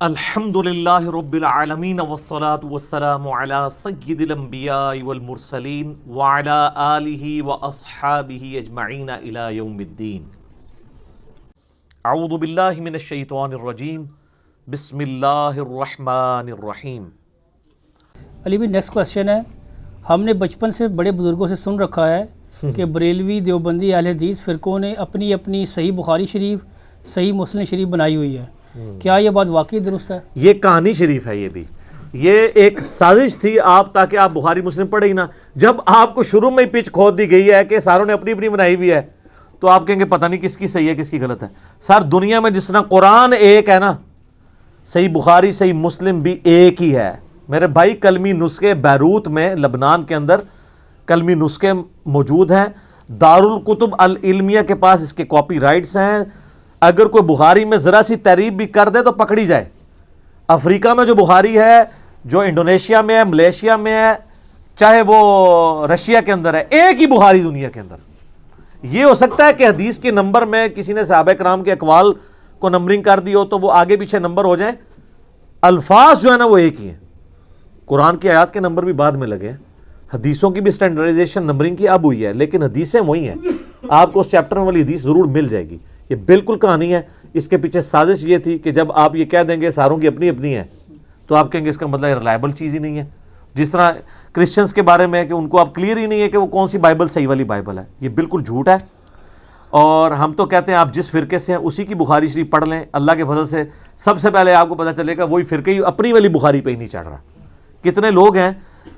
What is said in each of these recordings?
الحمدللہ رب العالمین والصلاة والسلام علی سید الانبیاء والمرسلین وعلی آلہ واصحابہ اجمعین الی یوم الدین. اعوذ باللہ من الشیطان الرجیم. بسم اللہ الرحمن الرحیم. علی بھی نیکسٹ کوشچن ہے. ہم نے بچپن سے بڑے بزرگوں سے سن رکھا ہے کہ بریلوی دیوبندی اہل حدیث فرقوں نے اپنی اپنی صحیح بخاری شریف صحیح مسلم شریف بنائی ہوئی ہے. کیا یہ بات واقعی درست ہے؟ یہ کہانی شریف ہے. یہ ایک سازش تھی تاکہ آپ بخاری مسلم پڑھیں ہی نہ. جب آپ کو شروع میں پچ کھود دی گئی ہے کہ ساروں نے اپنی اپنی بنائی ہوئی ہے تو آپ کہیں گے پتہ نہیں کس کی صحیح ہے کس کی غلط ہے. سر دنیا میں جس طرح قرآن ایک ہے نا، صحیح بخاری صحیح مسلم بھی ایک ہی ہے. میرے بھائی کلمی نسخے بیروت میں لبنان کے اندر کلمی نسخے موجود ہیں. دارالکتب العلمیہ کے پاس اس کے کاپی رائٹس ہیں. اگر کوئی بخاری میں ذرا سی تعریف بھی کر دے تو پکڑی جائے. افریقہ میں جو بخاری ہے، جو انڈونیشیا میں ہے، ملیشیا میں ہے، چاہے وہ رشیا کے اندر ہے، ایک ہی بخاری دنیا کے اندر. یہ ہو سکتا ہے کہ حدیث کے نمبر میں کسی نے صحابہ کرام کے اقوال کو نمبرنگ کر دی ہو تو وہ آگے پیچھے نمبر ہو جائیں. الفاظ جو ہے نا وہ ایک ہی ہیں. قرآن کی آیات کے نمبر بھی بعد میں لگے ہیں. حدیثوں کی بھی سٹینڈرڈائزیشن نمبرنگ کی اب ہوئی ہے، لیکن حدیثیں وہی ہیں. آپ کو اس چیپٹر والی حدیث ضرور مل جائے گی. یہ بالکل کہانی ہے. اس کے پیچھے سازش یہ تھی کہ جب آپ یہ کہہ دیں گے ساروں کی اپنی اپنی ہے تو آپ کہیں گے اس کا مطلب ریلائبل چیز ہی نہیں ہے. جس طرح کرسچنس کے بارے میں ہے کہ ان کو اب کلیئر ہی نہیں ہے کہ وہ کون سی بائبل صحیح والی بائبل ہے. یہ بالکل جھوٹ ہے. اور ہم تو کہتے ہیں آپ جس فرقے سے ہیں اسی کی بخاری شریف پڑھ لیں. اللہ کے فضل سے سب سے پہلے آپ کو پتہ چلے گا وہی فرقے اپنی والی بخاری پہ ہی نہیں چڑھ رہا. کتنے لوگ ہیں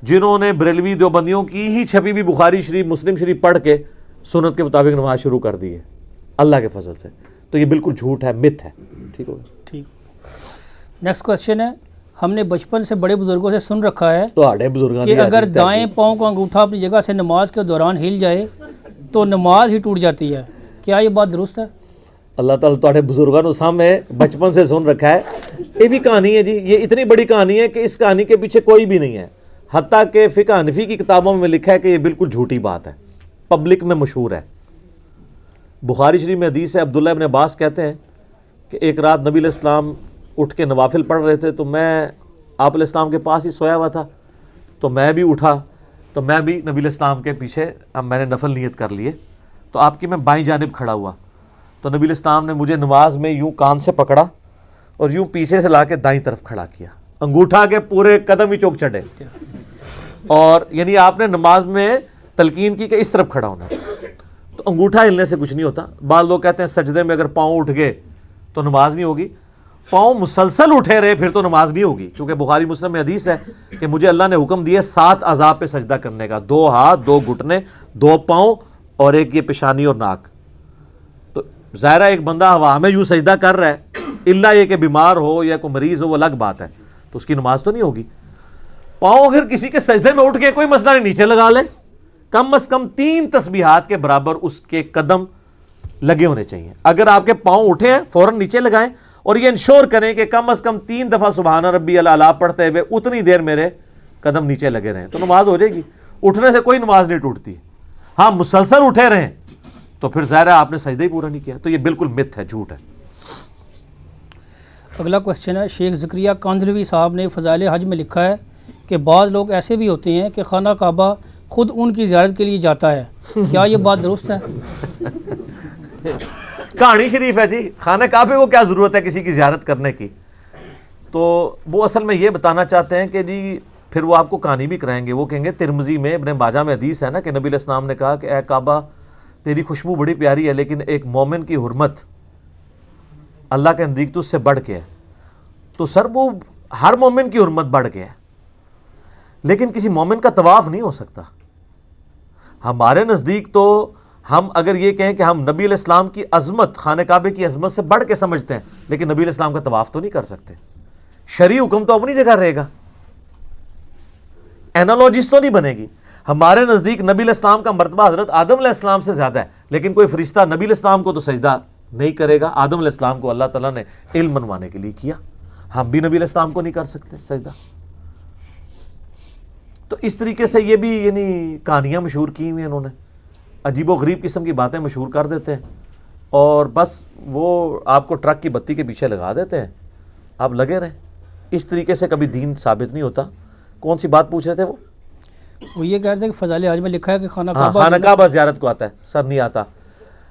جنہوں نے بریلوی دیوبندیوں کی ہی چھپی بھی بخاری شریف مسلم شریف پڑھ کے سنت کے مطابق نماز شروع کر دی ہے اللہ کے فضل سے. تو یہ بالکل جھوٹ ہے، مت ہے. ٹھیک ہوگا. ٹھیک. نیکسٹ کوشچن ہے. ہم نے بچپن سے بڑے بزرگوں سے سن رکھا ہے بزرگوں کہ اگر دائیں پاؤں کا انگوٹھا اپنی جگہ سے نماز کے دوران ہل جائے تو نماز ہی ٹوٹ جاتی ہے. کیا یہ بات درست ہے؟ اللہ تعالیٰ تھوڑے بزرگوں نے سامنے بچپن سے سن رکھا ہے. یہ بھی کہانی ہے جی. یہ اتنی بڑی کہانی ہے کہ اس کہانی کے پیچھے کوئی بھی نہیں ہے. حتیٰ کہ فقہ حنفی کی کتابوں میں لکھا ہے کہ یہ بالکل جھوٹی بات ہے، پبلک میں مشہور ہے. بخاری شریف میں حدیث ہے، عبداللہ ابن عباس کہتے ہیں کہ ایک رات نبی علیہ السلام اٹھ کے نوافل پڑھ رہے تھے تو میں آپ علیہ السلام کے پاس ہی سویا ہوا تھا. تو میں بھی اٹھا تو میں بھی نبی علیہ السلام کے پیچھے اب میں نے نفل نیت کر لیے. تو آپ کی میں بائیں جانب کھڑا ہوا تو نبی علیہ السلام نے مجھے نماز میں یوں کان سے پکڑا اور یوں پیچھے سے لا کے دائیں طرف کھڑا کیا. انگوٹھا کے پورے قدم ہی چوک چڑھے. اور یعنی آپ نے نماز میں تلقین کی کہ اس طرف کھڑا ہونا. تو انگوٹھا ہلنے سے کچھ نہیں ہوتا. بعض لوگ کہتے ہیں سجدے میں اگر پاؤں اٹھ گئے تو نماز نہیں ہوگی. پاؤں مسلسل اٹھے رہے پھر تو نماز نہیں ہوگی، کیونکہ بخاری مسلم میں حدیث ہے کہ مجھے اللہ نے حکم دیے 7 اعضاء پہ سجدہ کرنے کا، 2 ہاتھ، 2 گھٹنے، 2 پاؤں اور ایک یہ پیشانی اور ناک. تو ظاہرہ ایک بندہ ہوا میں یوں سجدہ کر رہا ہے، الا یہ کہ بیمار ہو یا کوئی مریض ہو وہ الگ بات ہے، تو اس کی نماز تو نہیں ہوگی. پاؤں اگر کسی کے سجدے میں اٹھ گئے کوئی مسئلہ نہیں، نیچے لگا لے. کم از کم 3 تسبیحات کے برابر اس کے قدم لگے ہونے چاہیے. اگر آپ کے پاؤں اٹھے ہیں فوراً نیچے لگائیں اور یہ انشور کریں کہ کم از کم 3 دفعہ سبحان ربی الاعلیٰ پڑھتے ہوئے اتنی دیر میرے قدم نیچے لگے رہیں تو نماز ہو جائے گی. اٹھنے سے کوئی نماز نہیں ٹوٹتی. ہاں مسلسل اٹھے رہیں تو پھر ظاہر ہے آپ نے سجدہ ہی پورا نہیں کیا. تو یہ بالکل مت ہے، جھوٹ ہے. اگلا کوشچن ہے. شیخ زکریا کاندھلوی صاحب نے فضائل حج میں لکھا ہے کہ بعض لوگ ایسے بھی ہوتے ہیں کہ خانہ کعبہ خود ان کی زیارت کے لیے جاتا ہے. کیا یہ بات درست ہے؟ کہانی شریف ہے جی. خانہ کعبے کو کیا ضرورت ہے کسی کی زیارت کرنے کی؟ تو وہ اصل میں یہ بتانا چاہتے ہیں کہ جی پھر وہ آپ کو کہانی بھی کرائیں گے. وہ کہیں گے ترمذی میں ابن ماجہ میں حدیث ہے نا کہ نبی علیہ السلام نے کہا کہ اے کعبہ تیری خوشبو بڑی پیاری ہے لیکن ایک مومن کی حرمت اللہ کے نزدیک تو اس سے بڑھ کے ہے. تو سر وہ ہر مومن کی حرمت بڑھ کے ہے لیکن کسی مومن کا طواف نہیں ہو سکتا. ہمارے نزدیک تو ہم اگر یہ کہیں کہ ہم نبی علیہ السلام کی عظمت خانہ کعبے کی عظمت سے بڑھ کے سمجھتے ہیں لیکن نبی علیہ السلام کا طواف تو نہیں کر سکتے. شرعی حکم تو اپنی جگہ رہے گا، اینالوجیز تو نہیں بنے گی. ہمارے نزدیک نبی علیہ السلام کا مرتبہ حضرت آدم علیہ السلام سے زیادہ ہے لیکن کوئی فرشتہ نبی علیہ السلام کو تو سجدہ نہیں کرے گا. آدم علیہ السلام کو اللہ تعالیٰ نے علم منوانے کے لیے کیا، ہم بھی نبی علیہ السلام کو نہیں کر سکتے سجدہ. تو اس طریقے سے یہ بھی یعنی کہانیاں مشہور کی ہوئی ہیں انہوں نے. عجیب و غریب قسم کی باتیں مشہور کر دیتے ہیں اور بس وہ آپ کو ٹرک کی بتی کے پیچھے لگا دیتے ہیں. آپ لگے رہیں. اس طریقے سے کبھی دین ثابت نہیں ہوتا. کون سی بات پوچھ رہے تھے وہ یہ کہہ رہے تھے کہ فضائل حج میں لکھا ہے کہ خانہ ہاں کعبہ خانہ کعبہ زیارت کو آتا ہے. سر نہیں آتا.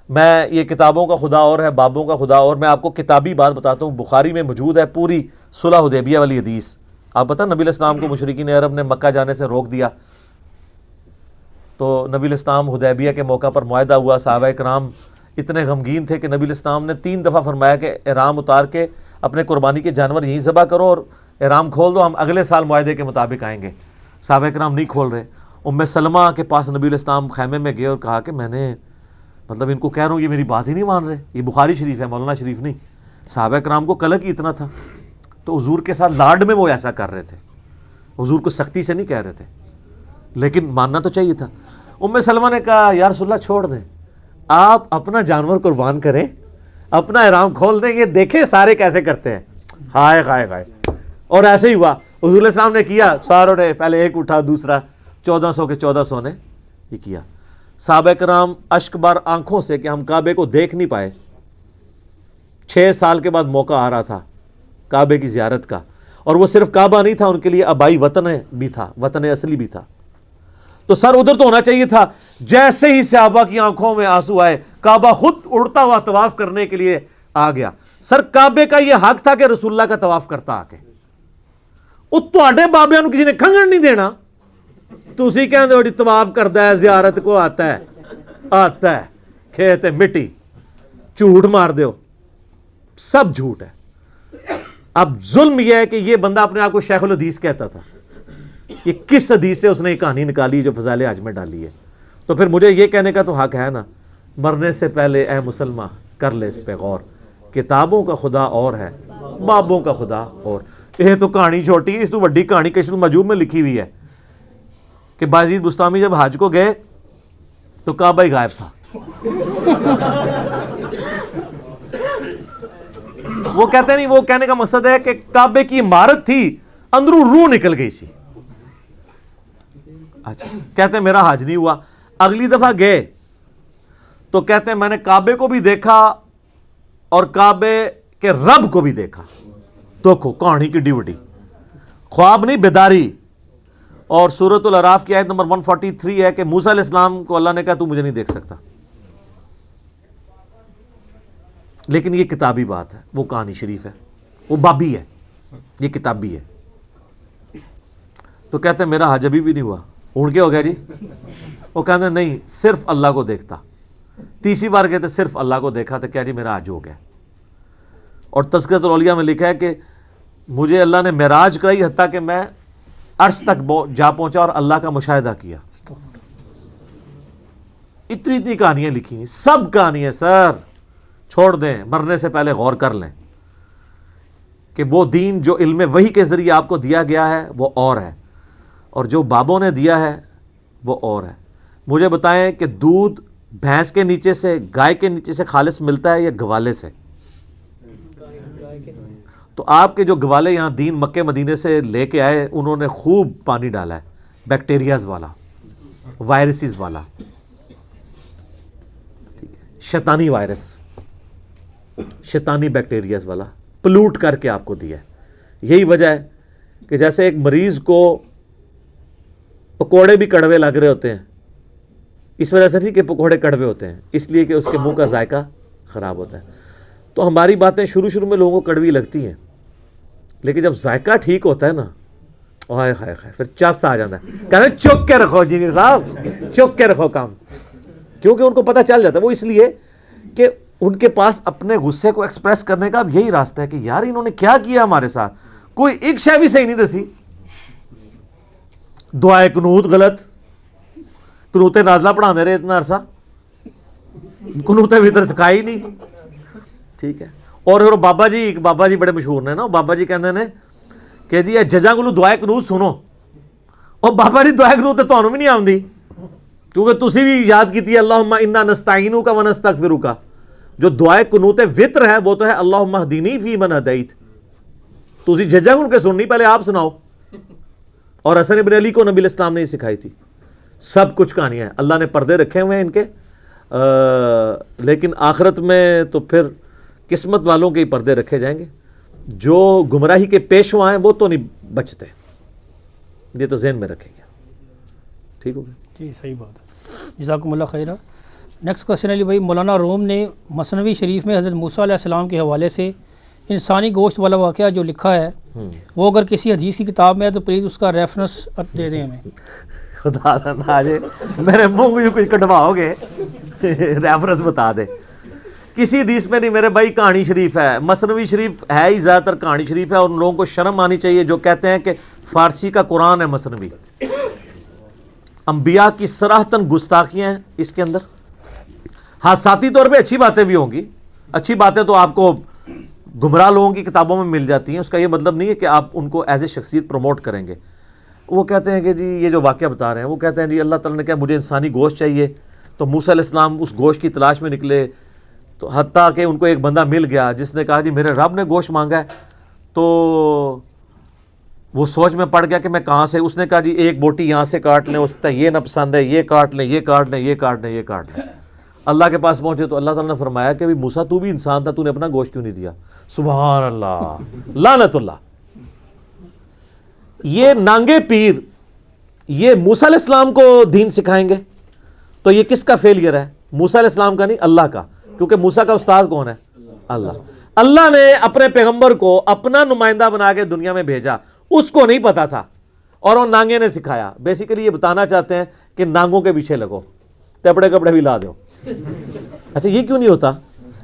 میں یہ کتابوں کا خدا اور ہے، بابوں کا خدا اور. میں آپ کو کتابی بات بتاتا ہوں، بخاری میں موجود ہے پوری صلح حدیبیہ والی حدیث. آپ پتہ نبی الاسلام کو مشرکین عرب نے مکہ جانے سے روک دیا، تو نبی الاسلام حدیبیہ کے موقع پر معاہدہ ہوا. صحابہ کرام اتنے غمگین تھے کہ نبی الاسلام نے 3 دفعہ فرمایا کہ احرام اتار کے اپنے قربانی کے جانور یہیں ذبح کرو اور احرام کھول دو، ہم اگلے سال معاہدے کے مطابق آئیں گے. صحابہ کرام نہیں کھول رہے. ام سلمہ کے پاس نبی الاسلام خیمے میں گئے اور کہا کہ میں نے مطلب ان کو کہہ رہا ہوں یہ میری بات ہی نہیں مان رہے. یہ بخاری شریف ہے، مولانا شریف نہیں. صحابہ کرام کو قلق ہی اتنا تھا، تو حضور کے ساتھ لاڈ میں وہ ایسا کر رہے تھے. حضور کو سختی سے نہیں کہہ رہے تھے، لیکن ماننا تو چاہیے تھا. ام سلمہ نے کہا یا رسول اللہ چھوڑ دیں، آپ اپنا جانور قربان کریں، اپنا احرام کھول دیں، یہ دیکھیں سارے کیسے کرتے ہیں. ہائے ہائے ہائے. اور ایسے ہی ہوا. حضور علیہ السلام نے کیا، ساروں نے پہلے ایک اٹھا، دوسرا 1400 کے 1400 نے یہ کیا. صحابہ کرام اشک بار آنکھوں سے کہ ہم کعبے کو دیکھ نہیں پائے. 6 سال کے بعد موقع آ رہا تھا کعبے کی زیارت کا، اور وہ صرف کعبہ نہیں تھا، ان کے لیے آبائی وطن بھی تھا، وطن اصلی بھی تھا. تو سر ادھر تو ہونا چاہیے تھا. جیسے ہی صحابہ کی آنکھوں میں آنسو آئے، کعبہ خود اڑتا ہوا طواف کرنے کے لیے آ گیا. سر کعبے کا یہ حق تھا کہ رسول اللہ کا طواف کرتا آ کے. وہ تواڈے بابیاں نو کسی نے کھنگن نہیں دینا. تسی کہندے ہو جی طواف کردا ہے، زیارت کو آتا ہے کھیت مٹی. جھوٹ مار دیو، سب جھوٹ ہے. اب ظلم یہ ہے کہ یہ بندہ اپنے آپ کو شیخ الحدیث کہتا تھا. یہ کس حدیث سے اس نے یہ کہانی نکالی جو فضائل حج میں ڈالی ہے؟ تو پھر مجھے یہ کہنے کا تو حق ہے نا، مرنے سے پہلے اے مسلمان کر لے اس پہ غور. کتابوں کا خدا اور ہے، بابوں کا خدا اور. یہ تو کہانی چھوٹی ہے، اس تو بڑی کہانی کشف المجوب میں لکھی ہوئی ہے کہ بایزید بستامی جب حج کو گئے تو کعبہ ہی غائب تھا. وہ کہتے نہیں، وہ کہنے کا مقصد ہے کہ کعبے کی عمارت تھی، اندروں روح نکل گئی سی. اچھا کہتے ہیں میرا حج نہیں ہوا. اگلی دفعہ گئے تو کہتے ہیں میں نے کعبے کو بھی دیکھا اور کعبے کے رب کو بھی دیکھا. دیکھو کہانی کی ڈیوٹی، خواب نہیں بیداری. اور سورۃ الاعراف کی آیت نمبر 143 ہے کہ موسیٰ علیہ السلام کو اللہ نے کہا تو مجھے نہیں دیکھ سکتا. لیکن یہ کتابی بات ہے، وہ کہانی شریف ہے، وہ بابی ہے، یہ کتابی ہے. تو کہتے ہیں میرا حج ابھی بھی نہیں ہوا. اڑ کے ہو گیا جی؟ وہ کہتے ہیں نہیں صرف اللہ کو دیکھتا. تیسری بار کہتے صرف اللہ کو دیکھا تو کیا جی میرا حج ہو گیا. اور تذکرۃ الاولیاء میں لکھا ہے کہ مجھے اللہ نے معراج کرائی حتیٰ کہ میں عرش تک جا پہنچا اور اللہ کا مشاہدہ کیا. اتنی کہانیاں لکھی ہیں، سب کہانیاں. سر چھوڑ دیں، مرنے سے پہلے غور کر لیں کہ وہ دین جو علم وحی کے ذریعے آپ کو دیا گیا ہے وہ اور ہے، اور جو بابوں نے دیا ہے وہ اور ہے. مجھے بتائیں کہ دودھ بھینس کے نیچے سے، گائے کے نیچے سے خالص ملتا ہے یا گوالے سے؟ تو آپ کے جو گوالے یہاں دین مکے مدینے سے لے کے آئے، انہوں نے خوب پانی ڈالا ہے، بیکٹیریاز والا، وائرسز والا، شیطانی وائرس، شیطانی بیکٹیریاز والا پلوٹ کر کے آپ کو دیا ہے. یہی وجہ ہے کہ جیسے ایک مریض کو پکوڑے بھی کڑوے لگ رہے ہوتے ہیں، اس وجہ سے نہیں کہ پکوڑے کڑوے ہوتے ہیں، اس لیے کہ اس کے منہ کا ذائقہ خراب ہوتا ہے. تو ہماری باتیں شروع میں لوگوں کو کڑوی لگتی ہیں، لیکن جب ذائقہ ٹھیک ہوتا ہے نا، ہائے ہائے ہائے، پھر چس آ جاتا ہے. کہتے ہیں چک کے رکھو انجینئر صاحب، چک کے رکھو کام. کیونکہ ان کو پتہ چل جاتا ہے. وہ اس لیے کہ ان کے پاس اپنے غصے کو ایکسپریس کرنے کا اب یہی راستہ ہے کہ یار انہوں نے کیا کیا ہمارے ساتھ، کوئی ایک شے بھی صحیح نہیں دسی. دعائے قنوت غلط، قنوت نازلہ پڑھا دے رہے اتنا عرصہ، قنوت وتر سکھائی نہیں. ٹھیک ہے. اور بابا جی بڑے مشہور نے نا، بابا جی کہتے ہیں کہ جی ججاں کو دعائے قنوت سنو. اور بابا جی دعائے قنوت تو بھی نہیں آتی، کیونکہ تسی بھی یاد کی تھی اللہم انا نستعینک و نستغفرک. جو دعائے قنوت وتر ہے وہ تو ہے اللہم اہدنی فی من ہدیت. تسی ججاں ان کے سننی، پہلے آپ سناؤ. اور حسن ابن علی کو نبی الاسلام نے سکھائی تھی. سب کچھ کہانیاں ہیں، اللہ نے پردے رکھے ہوئے ہیں ان کے. لیکن آخرت میں تو پھر قسمت والوں کے ہی پردے رکھے جائیں گے. جو گمراہی کے پیشوا ہیں وہ تو نہیں بچتے، یہ تو ذہن میں رکھیں گے. ٹھیک ہو گیا جی صحیح بات ہے، جزاکم اللہ خیرہ. نیکسٹ کوشچن علی بھائی، مولانا روم نے مثنوی شریف میں حضرت موسیٰ علیہ السلام کے حوالے سے انسانی گوشت والا واقعہ جو لکھا ہے وہ اگر کسی حدیث کی کتاب میں ہے تو پلیز اس کا ریفرنس دے دیں ہمیں. خدا آج میرے منہ میں کچھ کٹواؤ گے، ریفرنس بتا دے. کسی حدیث میں نہیں میرے بھائی، کہانی شریف ہے، مثنوی شریف ہے ہی زیادہ تر کہانی شریف ہے، اور ان لوگوں کو شرم آنی چاہیے جو کہتے ہیں کہ فارسی کا قرآن ہے مثنوی. انبیاء کی صراحتاً گستاخیاں ہیں اس کے اندر. ہاں ذاتی طور پہ اچھی باتیں بھی ہوں گی، اچھی باتیں تو آپ کو گمراہ لوگوں کی کتابوں میں مل جاتی ہیں، اس کا یہ مطلب نہیں ہے کہ آپ ان کو ایز اے شخصیت پروموٹ کریں گے. وہ کہتے ہیں کہ جی یہ جو واقعہ بتا رہے ہیں، وہ کہتے ہیں جی اللہ تعالیٰ نے کہا مجھے انسانی گوشت چاہیے، تو موسیٰ علیہ السلام اس گوشت کی تلاش میں نکلے، تو حتیٰ کہ ان کو ایک بندہ مل گیا جس نے کہا جی میرے رب نے گوشت مانگا ہے. تو وہ سوچ میں پڑ گیا کہ میں کہاں سے، اس نے کہا جی ایک بوٹی یہاں سے کاٹ لیں، اس کا یہ نہ پسند ہے، یہ کاٹ لیں، یہ کاٹ لیں، یہ کاٹ لیں، یہ کاٹ لیں. اللہ کے پاس پہنچے تو اللہ تعالیٰ نے فرمایا کہ موسیٰ تو بھی انسان تھا، تو نے اپنا گوشت کیوں نہیں دیا؟ سبحان اللہ، لعنت اللہ. یہ نانگے پیر یہ موسیٰ علیہ السلام کو دین سکھائیں گے تو یہ کس کا فیلئر ہے؟ موسیٰ علیہ السلام کا نہیں، اللہ کا. کیونکہ موسیٰ کا استاد کون ہے؟ اللہ. اللہ نے اپنے پیغمبر کو اپنا نمائندہ بنا کے دنیا میں بھیجا، اس کو نہیں پتا تھا اور وہ نانگے نے سکھایا. بیسیکلی یہ بتانا چاہتے ہیں کہ نانگوں کے پیچھے لگو، کپڑے کپڑے بھی لا دو. اچھا یہ کیوں نہیں ہوتا؟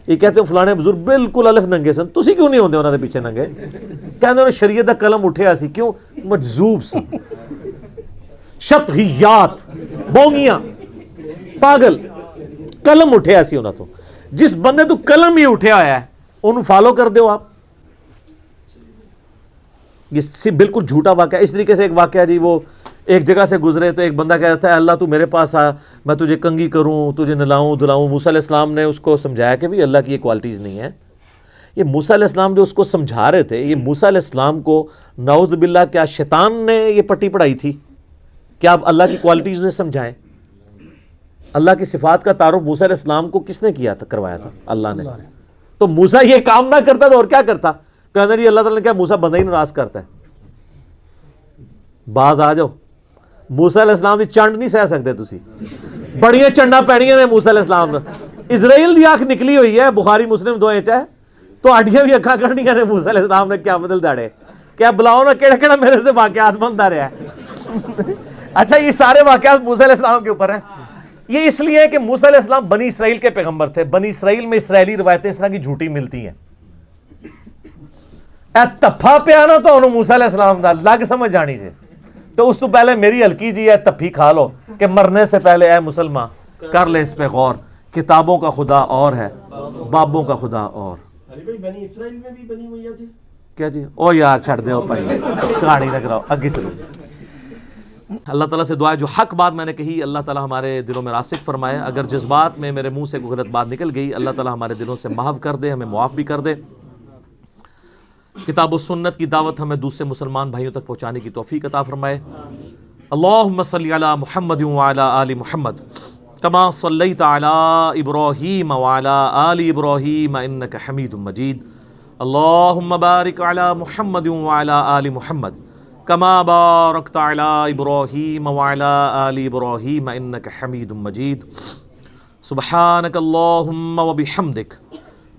یہ کہتے ہیں فلانے بزرگ بالکل الف ننگے سن، تسی کیوں نہیں ہوندے انہاں دے پیچھے ننگے؟ کہندے انہوں شریعت دا قلم اٹھیا سی، کیوں؟ مجذوب سن، شطحیات، بونگیاں، پاگل. قلم اٹھیا سی انہاں تو. جس بندے تو قلم ہی اٹھیا ہوا ہے انہوں فالو کر دیو آپ. یہ بالکل جھوٹا واقعہ. اس طریقے سے ایک واقعہ جی، وہ ایک جگہ سے گزرے تو ایک بندہ کہہ رہا تھا اللہ تو میرے پاس آ، میں تجھے کنگھی کروں، تجھے نلاؤں دلاؤں. موسیٰ علیہ السلام نے اس کو سمجھایا کہ بھی اللہ کی یہ کوالٹیز نہیں ہیں. یہ موسیٰ علیہ السلام جو اس کو سمجھا رہے تھے، یہ موسیٰ علیہ السلام کو نعوذ باللہ کیا شیطان نے یہ پٹی پڑھائی تھی کہ آپ اللہ کی کوالٹیز انہیں سمجھائیں؟ اللہ کی صفات کا تعارف موسیٰ علیہ السلام کو کس نے کیا تھا، کروایا تھا؟ اللہ نے. تو موسیٰ یہ کام نہ کرتا تو اور کیا کرتا؟ کہنا جی اللہ تعالیٰ نے کیا موسیٰ بندہ ہی ناراض کرتا ہے. باز آ جاؤ. موسیٰ علیہ السلام دی چنڈ نہیں سہ سکتے تسی، بڑیاں چنڈاں پینیاں نے موسیٰ علیہ السلام نے. اسرائیل دی آنکھ نکلی ہوئی ہے، بخاری مسلم 2 انچ ہے، تو ہڈیاں بھی اکھاں کرنیاں نے موسیٰ علیہ السلام نے کیا بدل داڑے. کیا بلاؤ نا کیڑا کیڑا میرے سے واقعات بنتا رہا ہے. اچھا یہ سارے واقعات موسیٰ علیہ السلام کے اوپر ہیں. یہ اس لیے کہ موسیٰ علیہ السلام بنی اسرائیل کے پیغمبر تھے. بنی اسرائیل میں اسرائیلی روایتیں اس طرح کی جھوٹی ملتی ہیں. اے تپھا پیا نا تو انہوں موسیٰ علیہ السلام دا لگ سمجھ جانی سے. تو اس تو پہلے میری ہلکی جی ہے تپھی کھا لو کہ مرنے سے پہلے اے مسلمان کر لے اس پہ غور. کتابوں کا خدا اور ہے، بابوں کا خدا اور. بنی اسرائیل میں بھی بنی ہوئی تھی کیا جی؟ او یار چھڑ دے بھائی، کہانی نہ کراؤ، آگے چلو. اللہ تعالیٰ سے دعا ہے جو حق بات میں نے کہی اللہ تعالیٰ ہمارے دلوں میں راسخ فرمائے. اگر جذبات میں میرے منہ سے کوئی غلط بات نکل گئی اللہ تعالیٰ ہمارے دلوں سے محو کر دے، ہمیں معاف بھی کر دے. کتاب و سنت کی دعوت ہمیں دوسرے مسلمان بھائیوں تک پہنچانے کی توفیق عطا فرمائے. اللہم صلی علی محمد وعلی آل محمد کما صلیت علی ابراہیم وعلی آل ابراہیم انک حمید مجید. اللہم بارک علی محمد وعلی آل محمد کما بارکت علی ابراہیم وعلی آل ابراہیم انک حمید مجید. سبحانک اللہم وبحمدک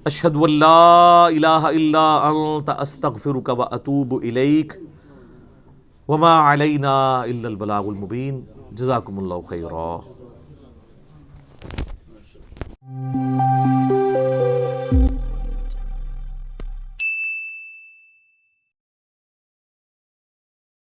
اشہد ان لا الہ الا انت استغفرک واتوب الیک وما علینا الا البلاغ المبین. جزاکم اللہ خیرا.